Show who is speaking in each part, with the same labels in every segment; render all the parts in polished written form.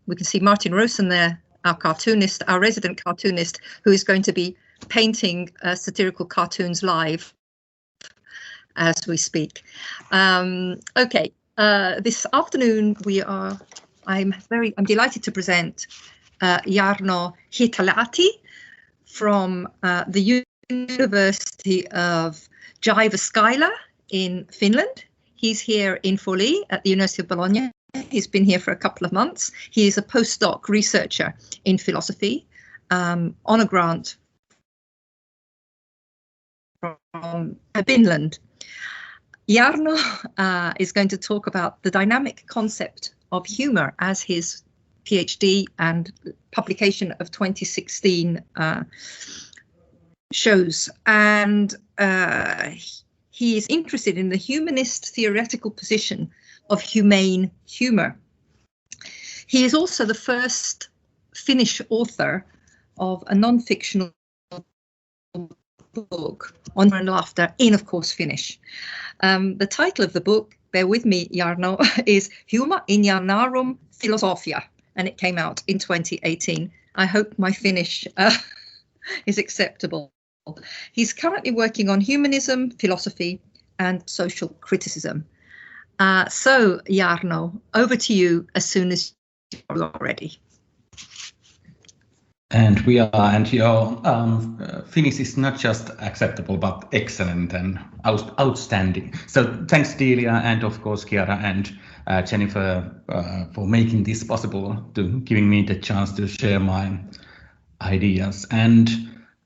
Speaker 1: we can see Martin Rosen there, our cartoonist, our resident cartoonist, who is going to be painting satirical cartoons live as we speak. Okay, this afternoon I'm delighted to present Jarno Hietalahti from the University of Jyväskylä in Finland. He's here in Forlì at the University of Bologna. He's been here for a couple of months. He is a postdoc researcher in philosophy on a grant from Finland. Jarno is going to talk about the dynamic concept of humour as his PhD and publication of 2016 shows. And he is interested in the humanist theoretical position of humane humour. He is also the first Finnish author of a non-fictional book on humour and laughter in, of course, Finnish. The title of the book, bear with me, Jarno, is Humour Injanarum Philosophia, and it came out in 2018. I hope my Finnish is acceptable. He's currently working on humanism, philosophy, and social criticism. So, Jarno, over to you as soon as you're ready.
Speaker 2: And we are, and your Finnish is not just acceptable, but excellent and outstanding. So thanks, Delia, and of course, Chiara and Jennifer, for making this possible, to giving me the chance to share my ideas. And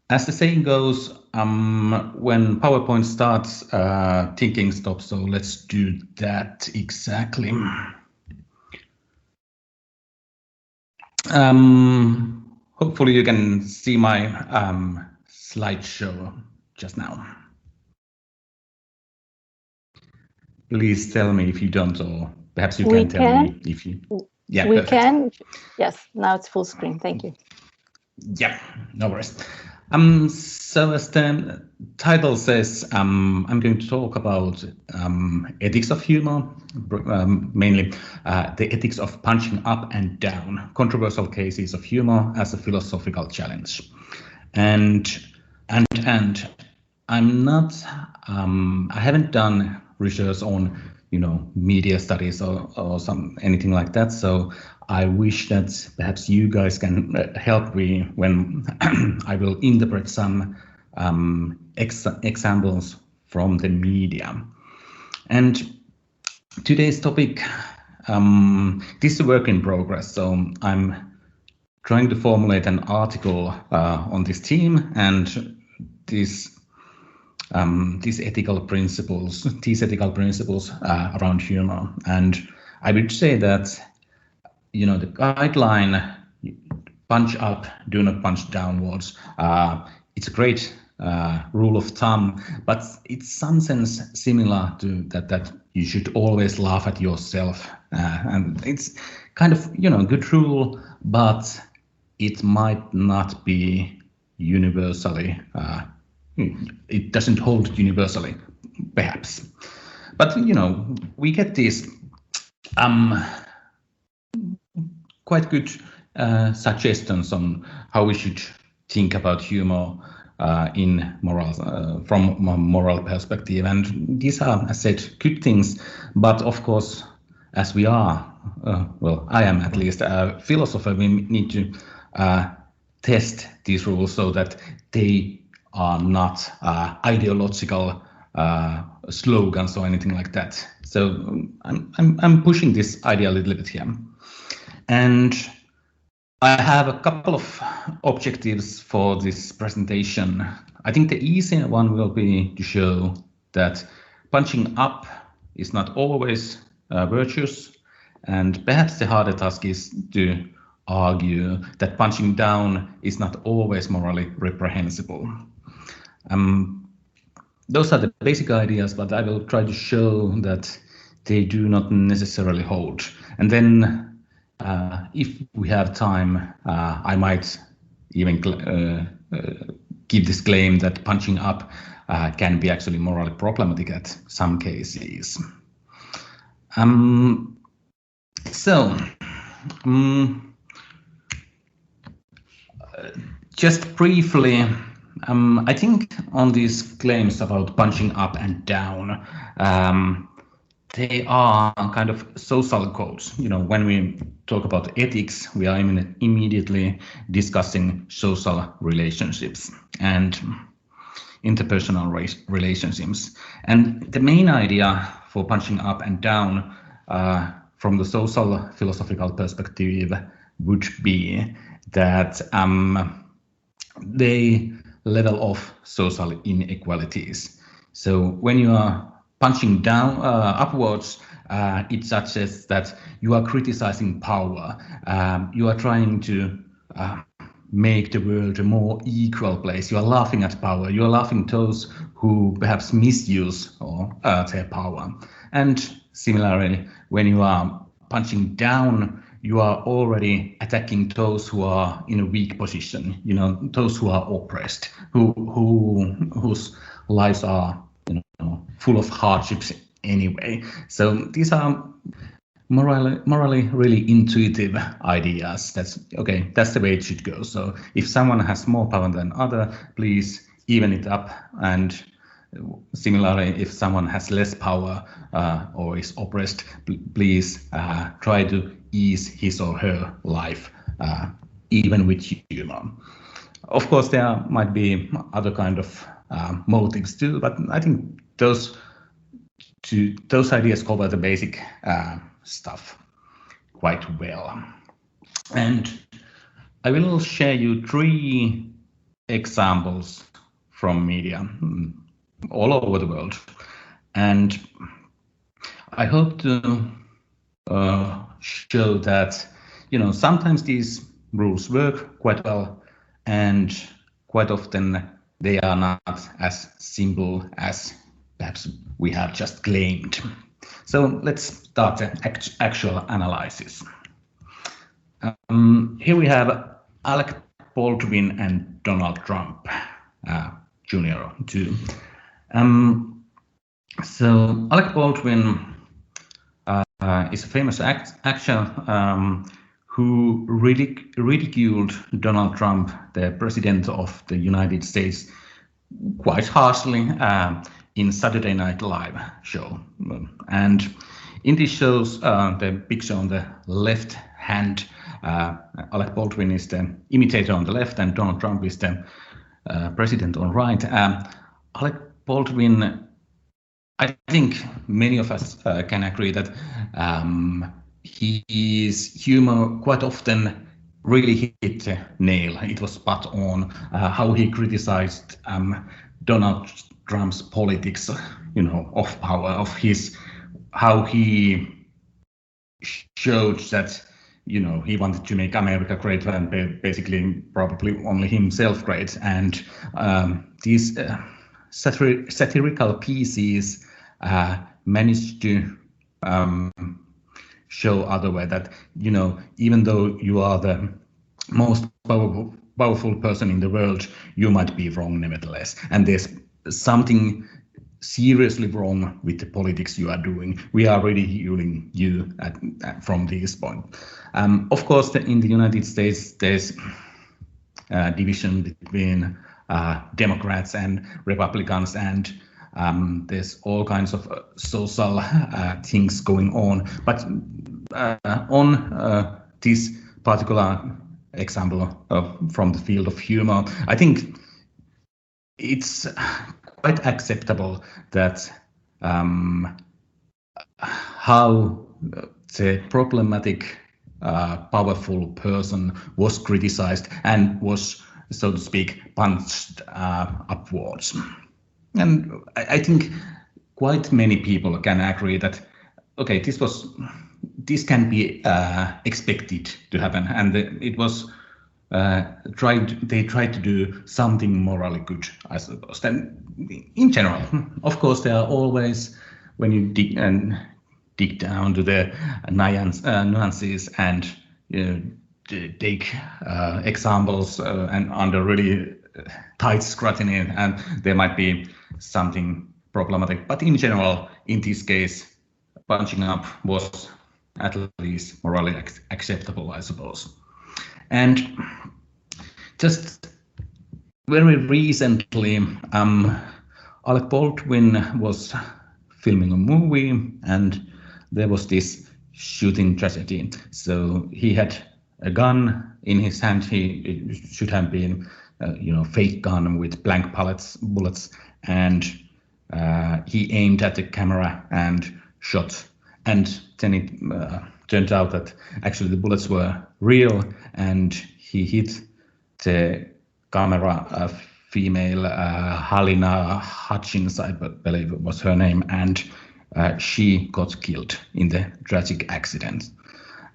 Speaker 2: as the saying goes, when PowerPoint starts, thinking stops. So let's do that exactly. Hopefully you can see my slideshow just now. Please tell me if you don't, or perhaps you can tell me if you. Yeah,
Speaker 3: we
Speaker 2: perfect.
Speaker 3: can. Yes, now it's full screen. Thank you.
Speaker 2: Yeah, no worries. So as the title says, I'm going to talk about ethics of humor, mainly the ethics of punching up and down, controversial cases of humor as a philosophical challenge. And I'm not, I haven't done research on, media studies or anything like that. So I wish that perhaps you guys can help me when I will interpret some examples from the media. And today's topic, this is a work in progress. So I'm trying to formulate an article on this theme, and these ethical principles around humor. And I would say that, the guideline, punch up, do not punch downwards. It's a great rule of thumb, but it's some sense similar to that you should always laugh at yourself. And it's kind of, good rule, but it might not be universally, it doesn't hold universally, perhaps. But, we get these quite good suggestions on how we should think about humor in moral, from a moral perspective. And these are, as I said, good things. But of course, as we are, well, I am at least a philosopher, we need to test these rules so that they are not ideological slogans or anything like that. So I'm pushing this idea a little bit here. And I have a couple of objectives for this presentation. I think the easier one will be to show that punching up is not always virtuous, and perhaps the harder task is to argue that punching down is not always morally reprehensible. Those are the basic ideas, but I will try to show that they do not necessarily hold. And then if we have time, I might even give this claim that punching up can be actually morally problematic at some cases. So Just briefly, I think on these claims about punching up and down, they are kind of social codes. You know, when we talk about ethics, we are immediately discussing social relationships and interpersonal relationships. And the main idea for punching up and down from the social philosophical perspective would be that they level off social inequalities. So when you are punching down upwards, it suggests that you are criticizing power. You are trying to make the world a more equal place. You are laughing at power. You are laughing those who perhaps misuse their power. And similarly, when you are punching down, you are already attacking those who are in a weak position. You know, those who are oppressed, whose lives are, you know, full of hardships anyway. So these are morally really intuitive ideas. That's okay. That's the way it should go. So if someone has more power than other, please even it up. And similarly, if someone has less power or is oppressed, please try to ease his or her life, even with humor. Of course, there might be other kind of motives too, but I think those ideas cover the basic stuff quite well. And I will share you 3 examples from media all over the world, and I hope to show that, you know, sometimes these rules work quite well, and quite often they are not as simple as perhaps we have just claimed. So let's start the actual analysis. Here we have Alec Baldwin and Donald Trump Jr. too. So Alec Baldwin is a famous actor who ridiculed Donald Trump, the president of the United States, quite harshly in Saturday Night Live show. And in these shows, the picture on the left hand, Alec Baldwin is the imitator on the left and Donald Trump is the president on right. Alec Baldwin, I think many of us can agree that his humor quite often really hit the nail. It was spot on how he criticized Donald Trump's politics, you know, of power, of how he showed that, you know, he wanted to make America great and basically probably only himself great. And these satirical pieces managed to show other way that, you know, even though you are the most powerful person in the world, you might be wrong nevertheless. And there's something seriously wrong with the politics you are doing. We are ridiculing you from this point. Of course, in the United States, there's division between Democrats and Republicans, and there's all kinds of social things going on. But on this particular example from the field of humor, I think it's quite acceptable that how the problematic powerful person was criticized and was, so to speak, punched upwards. And I think quite many people can agree that, okay, this can be expected to happen, and it was they tried to do something morally good, I suppose. Then, in general, of course, there are always, when you dig down to the nuances and take examples and under really tight scrutiny, and there might be something problematic. But in general, in this case, punching up was at least morally acceptable, I suppose. And just very recently, Alec Baldwin was filming a movie, and there was this shooting tragedy. So he had a gun in his hand. It should have been, fake gun with blank bullets, and he aimed at the camera and shot. And then it turned out that actually the bullets were real, and he hit the camera female, Halina Hutchins, I believe was her name, and she got killed in the tragic accident.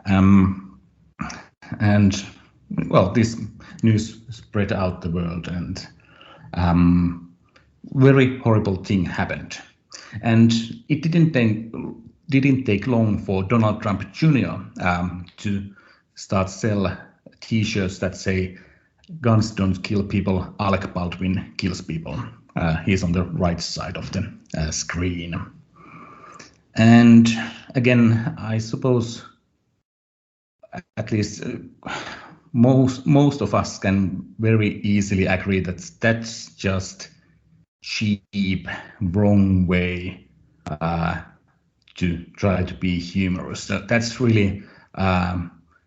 Speaker 2: And well, this news spread out the world, and very horrible thing happened. And it didn't take long for Donald Trump Jr. To start sell T-shirts that say "Guns don't kill people, Alec Baldwin kills people." He's on the right side of the screen. And again, I suppose at least most of us can very easily agree that that's just cheap, wrong way to try to be humorous. That's really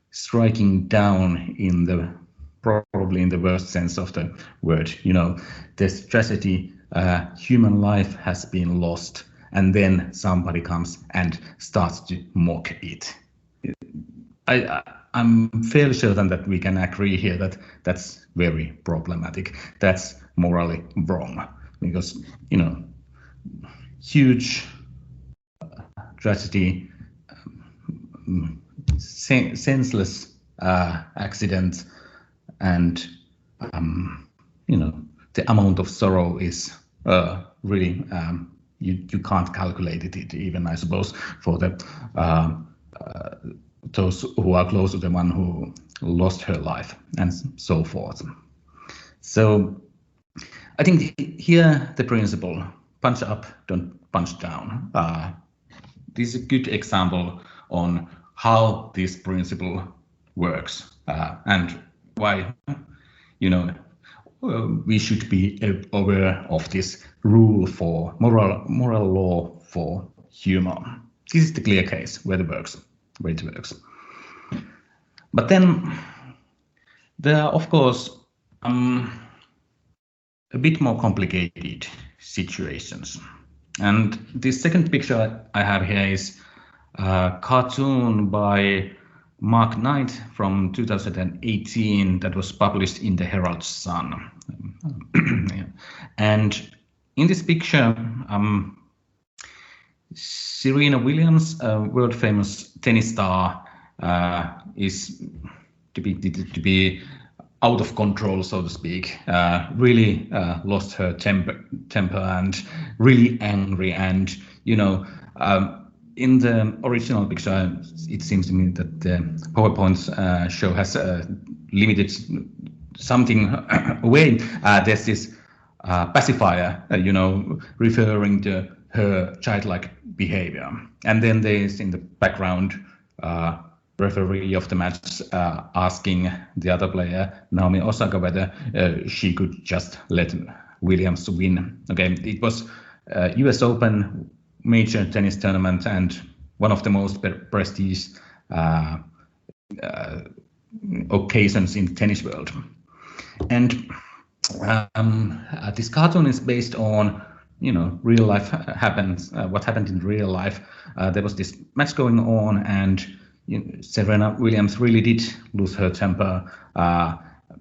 Speaker 2: striking down in probably in the worst sense of the word. This tragedy, human life has been lost, and then somebody comes and starts to mock it. I'm fairly certain that we can agree here that that's very problematic. That's morally wrong, because huge tragedy, senseless accident, and the amount of sorrow is really you can't calculate it even, I suppose, for the those who are close to the one who lost her life and so forth. So I think here the principle, punch up, don't punch down. This is a good example on how this principle works, and why we should be aware of this rule for moral law for humor. This is the clear case where it works. But then there are, of course, a bit more complicated situations. And this second picture I have here is a cartoon by Mark Knight from 2018 that was published in the Herald Sun. And in this picture, Serena Williams, a world famous tennis star, is depicted to be out of control, so to speak, really lost her temper and really angry. And, in the original picture, it seems to me that the PowerPoint show has limited something away. There's this pacifier, referring to her childlike behavior. And then there's in the background referee of the match asking the other player, Naomi Osaka, whether she could just let Williams win. Okay, it was US Open major tennis tournament and one of the most prestigious occasions in the tennis world. And this cartoon is based on real life happens, what happened in real life. There was this match going on, and Serena Williams really did lose her temper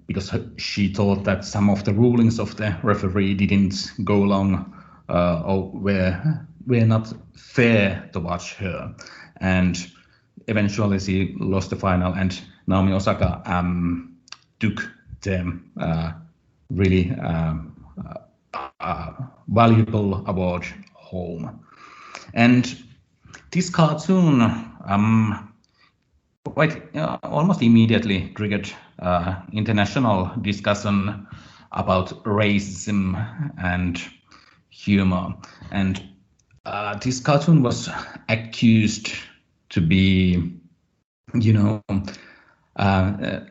Speaker 2: because she thought that some of the rulings of the referee didn't go along or were not fair to watch her. And eventually she lost the final, and Naomi Osaka took the really valuable award home. And this cartoon quite almost immediately triggered international discussion about racism and humor. And this cartoon was accused to be,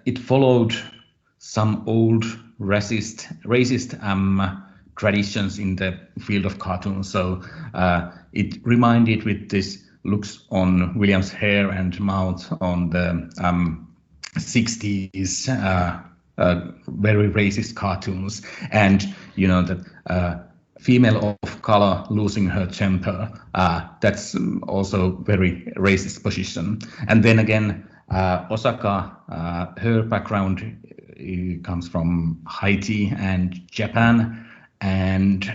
Speaker 2: it followed some old racist traditions in the field of cartoons. So it reminded with this looks on William's hair and mouth on the 60s very racist cartoons, and that female of color losing her temper, that's also very racist position. And then again, Osaka, her background comes from Haiti and Japan, and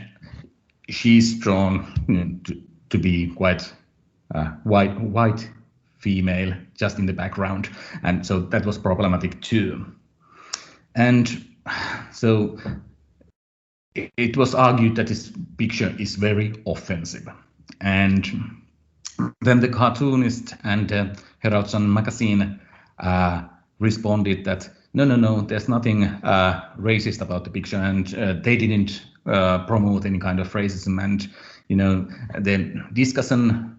Speaker 2: she's drawn to be quite white female just in the background, and so that was problematic too. And so it was argued that this picture is very offensive, and then the cartoonist and Herald Sun magazine responded that no, there's nothing racist about the picture, and they didn't promote any kind of racism. And the discussion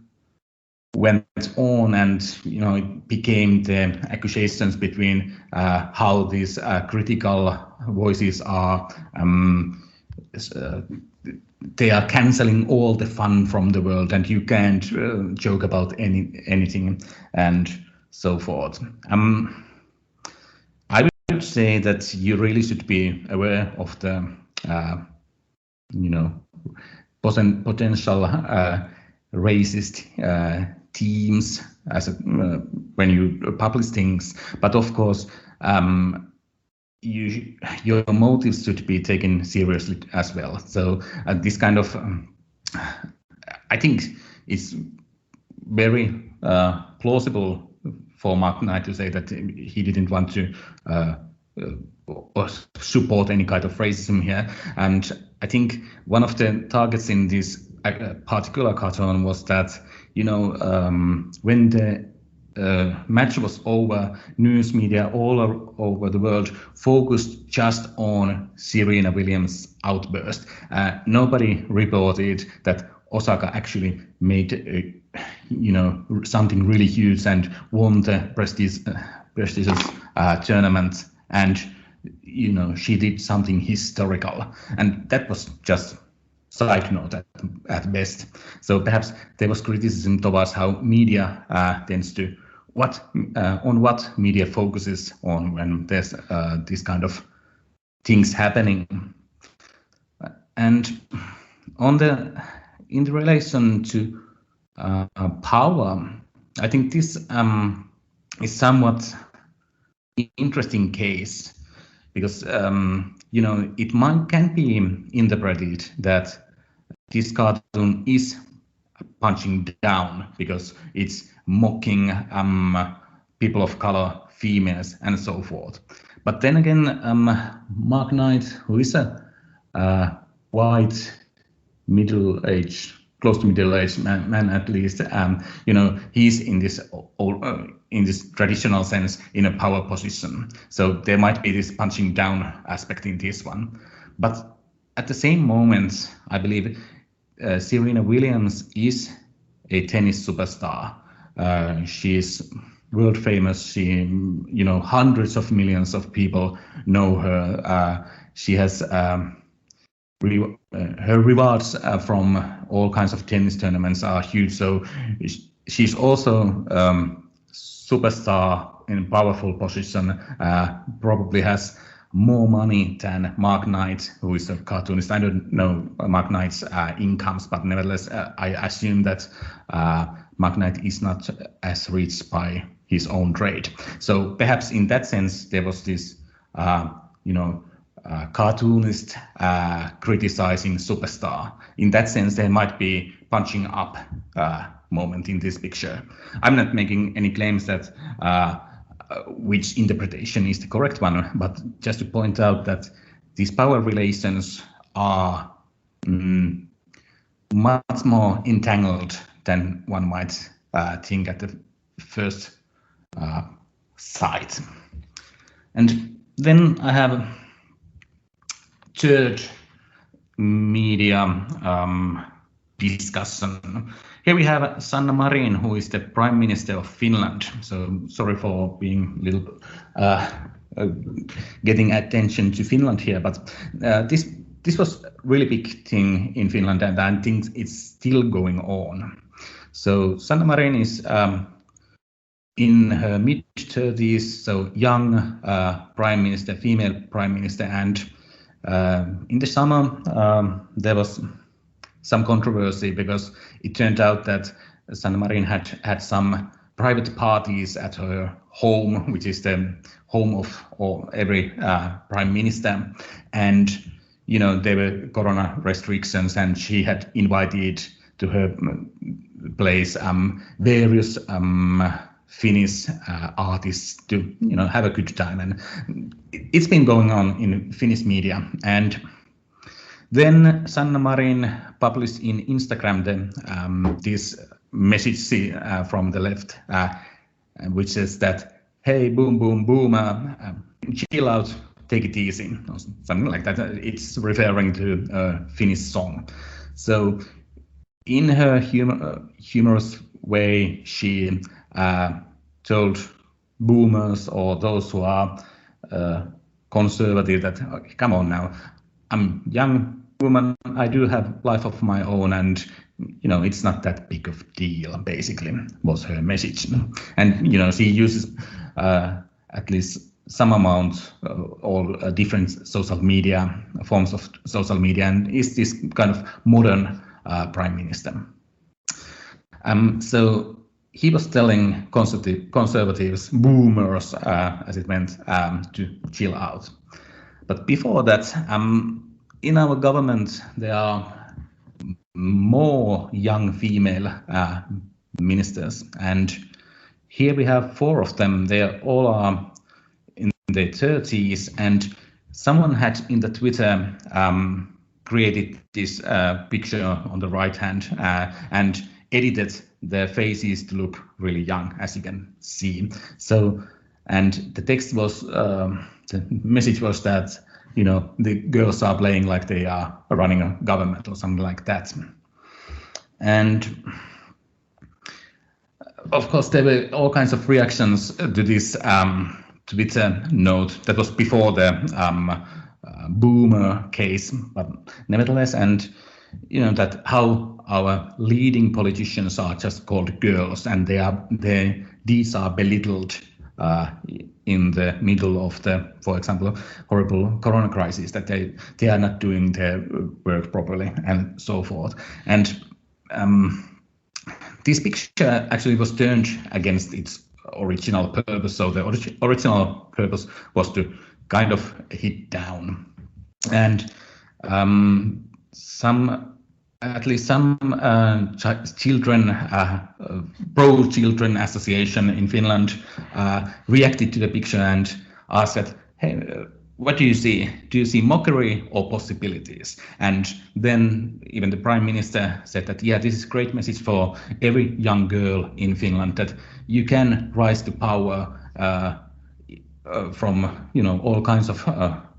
Speaker 2: went on, and it became the accusations between how these critical voices are they are canceling all the fun from the world, and you can't joke about anything and so forth. I would say that you really should be aware of the potential racist themes as when you publish things, but of course your motives should be taken seriously as well. So this kind of I think it's very plausible for Mark Knight to say that he didn't want to support any kind of racism here. And I think one of the targets in this particular cartoon was that when the match was over, news media all over the world focused just on Serena Williams' outburst. Nobody reported that Osaka actually made something really huge and won the prestigious tournament, and she did something historical, and that was just side note at best. So perhaps there was criticism towards how media tends to what media focuses on when there's this kind of things happening. And in the relation to power, I think this is somewhat interesting case, because it can be interpreted that this cartoon is punching down because it's mocking people of color, females, and so forth. But then again, Mark Knight, who is a white, middle-aged, close to middle-aged man at least, he's in this traditional sense in a power position. So there might be this punching down aspect in this one. But at the same moment, I believe Serena Williams is a tennis superstar. She is world famous. She, hundreds of millions of people know her. She has her rewards from all kinds of tennis tournaments are huge. So she's also superstar in a powerful position. Probably has more money than Mark Knight, who is a cartoonist. I don't know Mark Knight's incomes, but nevertheless, I assume that Mark Knight is not as rich by his own trade. So perhaps in that sense, there was this, cartoonist criticizing superstar. In that sense, there might be punching up moment in this picture. I'm not making any claims that which interpretation is the correct one, but just to point out that these power relations are much more entangled than one might think at the first sight. And then I have a third media discussion. Here we have Sanna Marin, who is the Prime Minister of Finland. So sorry for being a little getting attention to Finland here, but this was a really big thing in Finland, and I think it's still going on. So Sanna Marin is in her mid-30s, so young prime minister, female prime minister, and in the summer there was some controversy because it turned out that Sanna Marin had some private parties at her home, which is the home of every prime minister, and there were corona restrictions, and she had invited to her place various Finnish artists to have a good time, and it's been going on in Finnish media. And then Sanna Marin published in Instagram this message from the left, which says that, hey, boom, boom, boom, chill out, take it easy, or something like that. It's referring to a Finnish song. So in her humorous way, she told boomers or those who are conservative that, come on now, I'm a young woman, I do have life of my own, and it's not that big of a deal, basically, was her message. And she uses at least some amount all different social media, forms of social media, and is this kind of modern prime minister. So he was telling conservatives, boomers, as it meant, to chill out. But before that, in our government, there are more young female ministers, and here we have 4 of them. They all are in their 30s, and someone had in the Twitter created this picture on the right hand and edited their faces to look really young, as you can see. So, and the text was, the message was that, the girls are playing like they are running a government or something like that. And of course, there were all kinds of reactions to this Twitter note that was before the boomer case, but nevertheless, and that how our leading politicians are just called girls, and these are belittled in the middle of the, for example, horrible corona crisis, that they are not doing their work properly and so forth. And this picture actually was turned against its original purpose. So the original purpose was to kind of hit down, and at least some children, pro-children association in Finland reacted to the picture and asked that, hey, what do you see? Do you see mockery or possibilities? And then even the prime minister said that, yeah, this is a great message for every young girl in Finland, that you can rise to power from all kinds of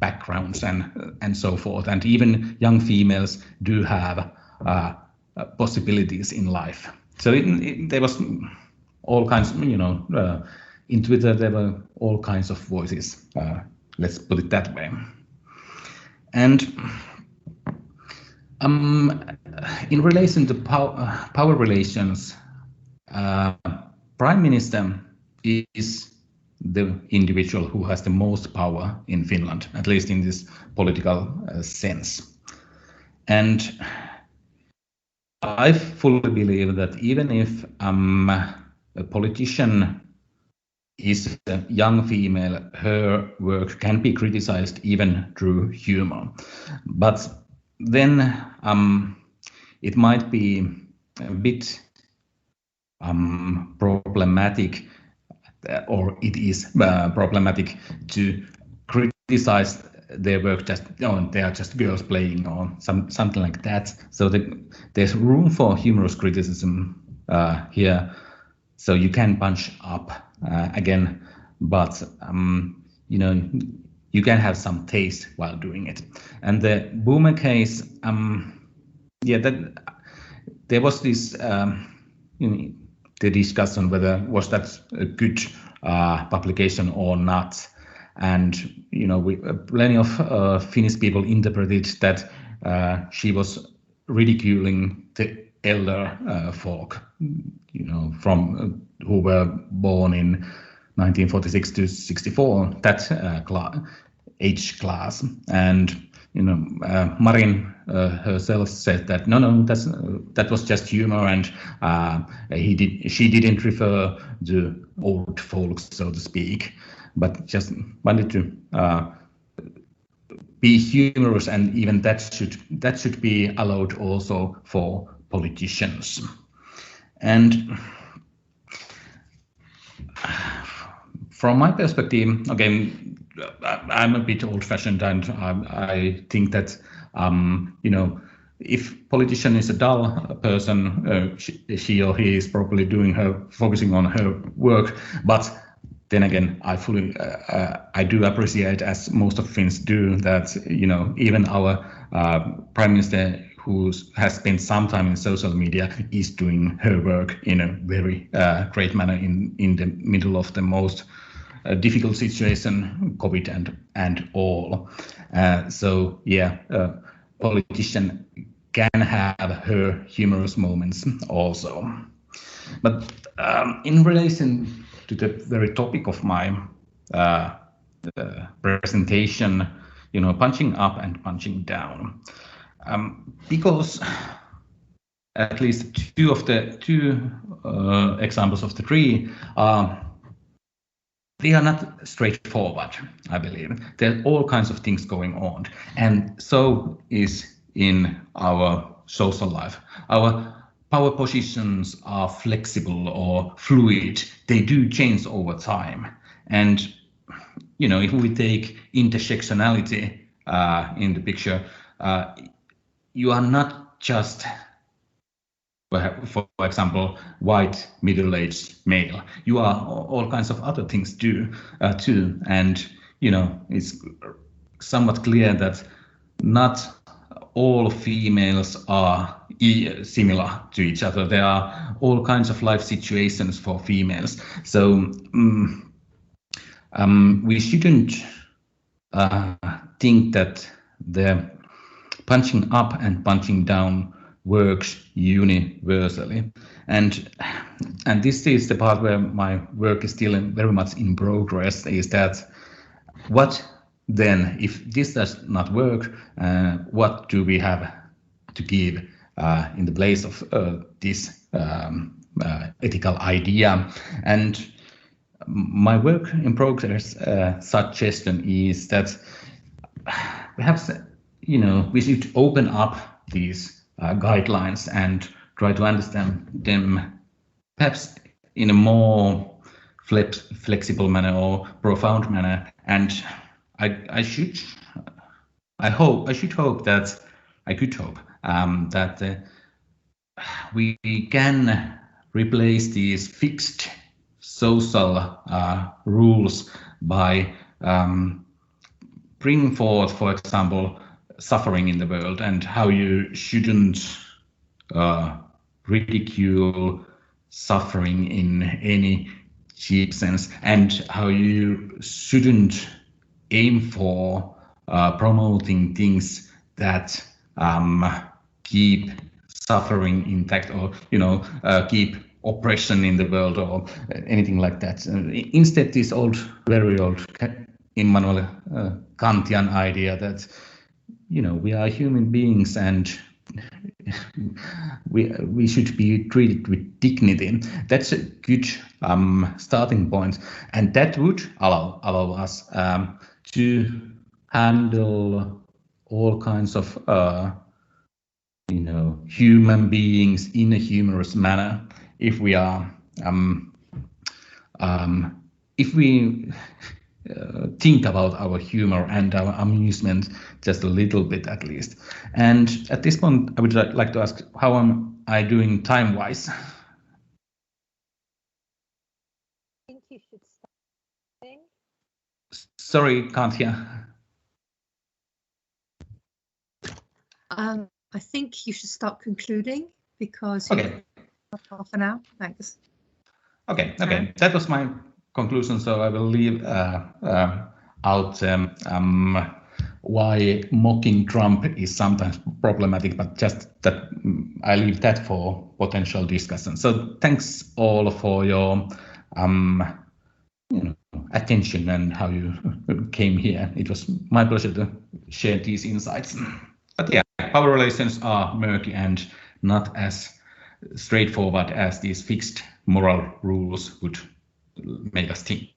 Speaker 2: backgrounds and so forth. And even young females do have possibilities in life. So there was all kinds, in Twitter there were all kinds of voices. Let's put it that way. And in relation to power relations, Prime Minister is the individual who has the most power in Finland, at least in this political sense. And I fully believe that even if a politician is a young female, her work can be criticized even through humor. But then it might be a bit problematic, or it is problematic to criticize their work just, they are just girls playing or something like that. So there's room for humorous criticism here. So you can punch up again, but you can have some taste while doing it. And the Boomer case, there was this the discussion whether was that a good publication or not. and plenty of Finnish people interpreted that she was ridiculing the elder folk, from who were born in 1946 to 64, that age class. And Marin herself said that no, that was just humor, and she didn't refer to old folks, so to speak, but just wanted to be humorous, and even that should be allowed also for politicians. And from my perspective, again, I'm a bit old-fashioned, and I think that if politician is a dull person, she or he is probably focusing on her work. But then again, I do appreciate, as most of Finns do, that even our Prime Minister, who has spent some time in social media, is doing her work in a very great manner in the middle of the most difficult situation, COVID and all. So yeah, politician can have her humorous moments also. But in relation to the very topic of my presentation, punching up and punching down, because at least two examples of the three they are not straightforward, I believe. There are all kinds of things going on, and so is in our social life. Our power positions are flexible or fluid. They do change over time. And if we take intersectionality in the picture, you are not just, for example, white middle-aged male. You are all kinds of other things too. And it's somewhat clear that not all females are similar to each other. There are all kinds of life situations for females. So we shouldn't think that the punching up and punching down works universally. And this is the part where my work is still very much in progress, is that what then, if this does not work, what do we have to give in the place of this ethical idea? And my work in progress suggestion is that perhaps we should open up these guidelines and try to understand them perhaps in a more flexible manner or profound manner. And I should hope that we can replace these fixed social rules by bringing forth, for example, suffering in the world, and how you shouldn't ridicule suffering in any cheap sense, and how you shouldn't aim for promoting things that keep suffering intact, or keep oppression in the world, or anything like that. Instead, this very old Immanuel Kantian idea that we are human beings and we should be treated with dignity. That's a good starting point, and that would allow us to handle all kinds of human beings in a humorous manner, if we are if we think about our humor and our amusement just a little bit, at least. And at this point, I would like to ask, how am I doing time-wise?
Speaker 3: I think you should start.
Speaker 2: Sorry, can't hear.
Speaker 1: I think you should start concluding, because
Speaker 2: okay.
Speaker 1: Half an hour. Thanks.
Speaker 2: Okay. That was my conclusion, so I will leave out why mocking Trump is sometimes problematic, but just that I leave that for potential discussion. So thanks all for your attention and how you came here. It was my pleasure to share these insights. But yeah, power relations are murky and not as straightforward as these fixed moral rules would make us think.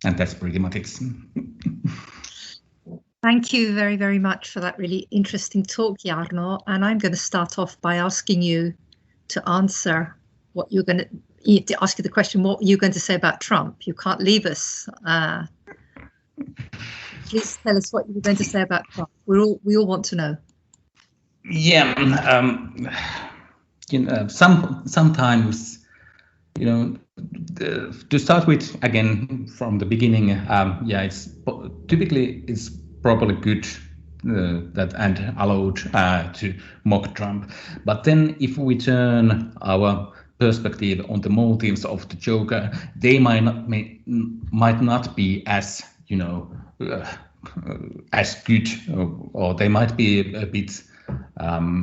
Speaker 2: And that's pretty much it.
Speaker 1: Thank you very, very much for that really interesting talk, Jarno. And I'm going to start off by asking you to answer what you're going to ask you the question, what you're going to say about Trump. You can't leave us. Please tell us what you're going to say about Trump. We all want to know.
Speaker 2: Yeah, sometimes, to start with, again, from the beginning, it's probably good that and allowed to mock Trump. But then if we turn our perspective on the motives of the joker, they might not be as, as good, or they might be a bit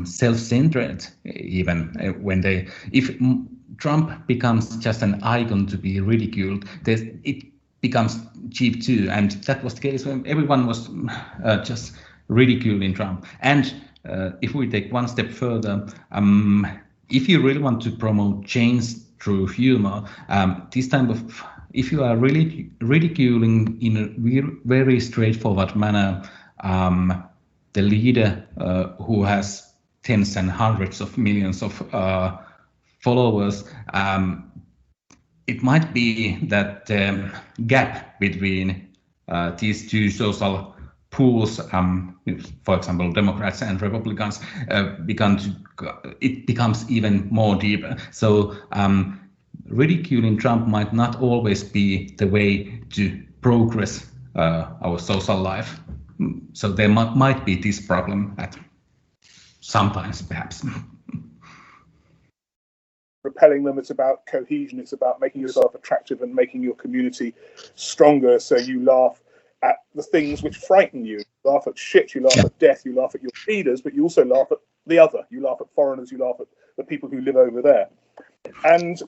Speaker 2: self-centered, even when if Trump becomes just an icon to be ridiculed, it becomes cheap too, and that was the case when everyone was just ridiculing Trump. And if we take one step further, if you really want to promote change through humor, this time of, if you are really ridiculing in a very straightforward manner the leader who has tens and hundreds of millions of followers, it might be that the gap between these two social pools, for example, Democrats and Republicans, it becomes even more deeper. So ridiculing Trump might not always be the way to progress our social life. So there might be this problem at sometimes, perhaps.
Speaker 4: Repelling them, it's about cohesion, it's about making yourself attractive and making your community stronger, so you laugh at the things which frighten you. You laugh at shit, you laugh at death, you laugh at your leaders, but you also laugh at the other. You laugh at foreigners, you laugh at the people who live over there. And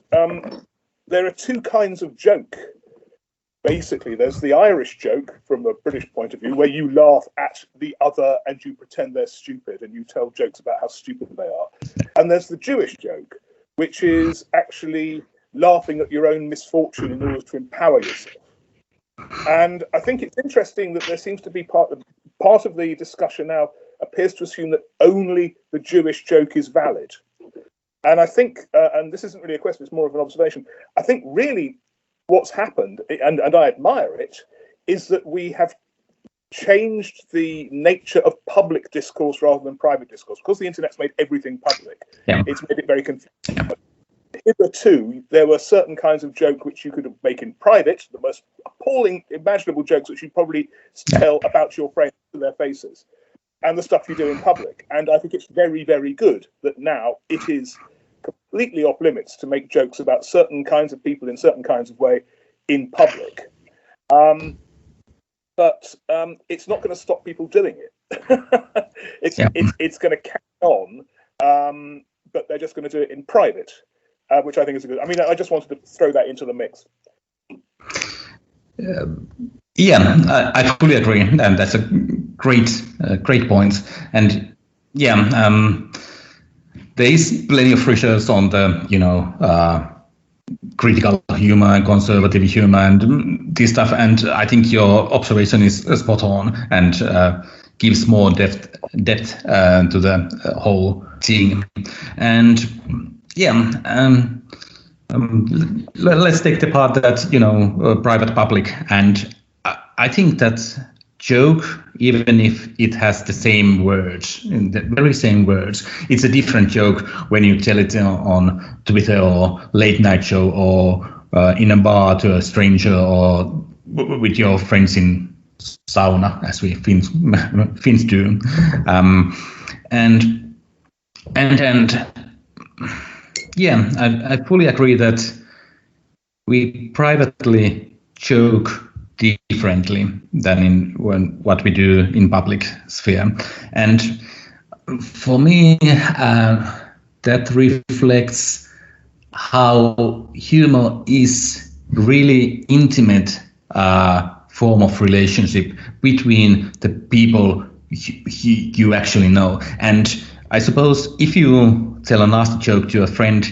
Speaker 4: there are two kinds of joke. Basically, there's the Irish joke from a British point of view, where you laugh at the other and you pretend they're stupid and you tell jokes about how stupid they are. And there's the Jewish joke, which is actually laughing at your own misfortune in order to empower yourself. And I think it's interesting that there seems to be part of the discussion now appears to assume that only the Jewish joke is valid. And I think, and this isn't really a question, it's more of an observation, I think really what's happened, and I admire it, is that we have changed the nature of public discourse rather than private discourse. Because the internet's made everything public, it's made it very confusing. Yeah. Hitherto, there were certain kinds of joke which you could make in private, the most appalling imaginable jokes which you probably tell about your friends to their faces, and the stuff you do in public. And I think it's very, very good that now it is completely off limits to make jokes about certain kinds of people in certain kinds of way in public. But it's not going to stop people doing it. It's going to carry on, but they're just going to do it in private, which I think is a good. I mean, I just wanted to throw that into the mix.
Speaker 2: I fully agree, and that's a great point. And there is plenty of research on the critical humor and conservative humor and this stuff, and I think your observation is spot on and gives more depth to the whole thing. And let's take the part that private public, and I think that joke, even if it has the same words, the very same words, it's a different joke when you tell it on Twitter or late night show or in a bar to a stranger or with your friends in sauna, as we Finns do. I fully agree that we privately joke differently than in what we do in public sphere. And for me, that reflects how humor is really intimate form of relationship between the people you actually know. And I suppose if you tell a nasty joke to a friend,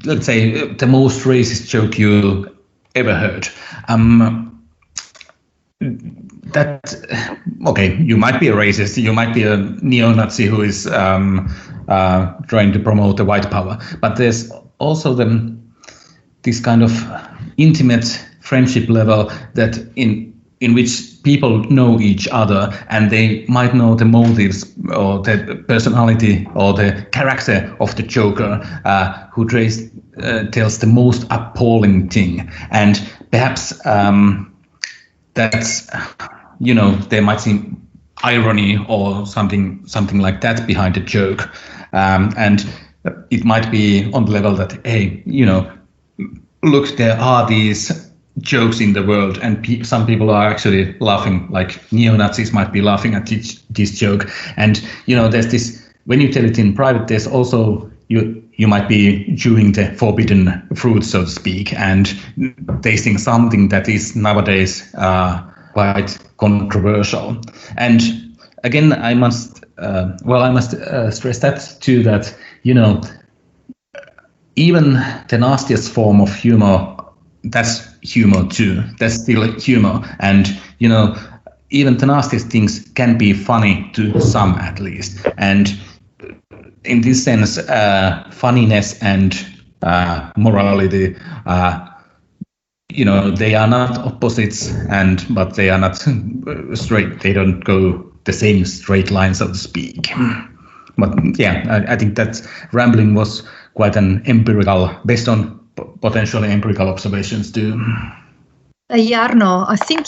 Speaker 2: let's say the most racist joke you ever heard, okay, you might be a racist, you might be a neo-Nazi who is trying to promote the white power, but there's also this kind of intimate friendship level that in which people know each other, and they might know the motives or the personality or the character of the joker who tells the most appalling thing. And perhaps that's, there might seem irony or something like that behind the joke. And it might be on the level that, hey, look, there are these jokes in the world, and some people are actually laughing, like neo-Nazis might be laughing at this joke. And there's this, when you tell it in private, there's also you might be chewing the forbidden fruit, so to speak, and tasting something that is nowadays quite controversial. And again, I must stress that too, that even the nastiest form of humor, that's humor too. That's still humor. And, even the nastiest things can be funny to some at least. And in this sense, funniness and morality, they are not opposites, but they are not straight. They don't go the same straight line, so to speak. But yeah, I think that rambling was quite an empirical, based on potentially empirical observations too.
Speaker 1: Jarno, I think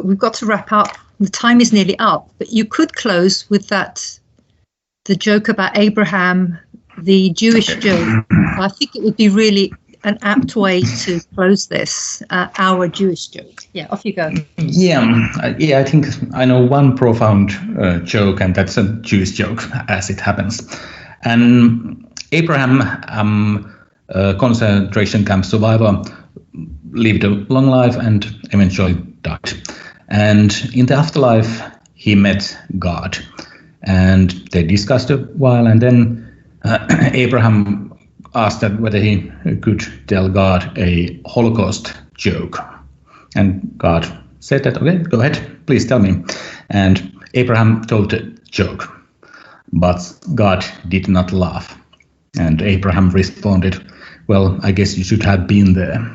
Speaker 1: we've got to wrap up. The time is nearly up, but you could close with the joke about Abraham, the Jewish joke. I think it would be really an apt way to close this, our Jewish joke. Yeah, off you go.
Speaker 2: Yeah, I think I know one profound joke, and that's a Jewish joke, as it happens. And Abraham, a concentration camp survivor, lived a long life and eventually died. And in the afterlife, he met God. And they discussed a while, and then Abraham asked that whether he could tell God a Holocaust joke. And God said that, okay, go ahead, please tell me. And Abraham told the joke, but God did not laugh. And Abraham responded, well, I guess you should have been there.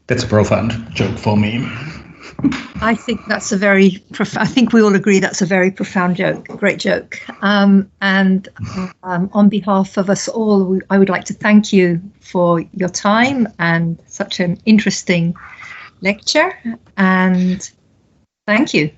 Speaker 2: That's a profound joke for me.
Speaker 1: I think that's a very I think we all agree that's a very profound joke, great joke. And on behalf of us all, I would like to thank you for your time and such an interesting lecture. And thank you.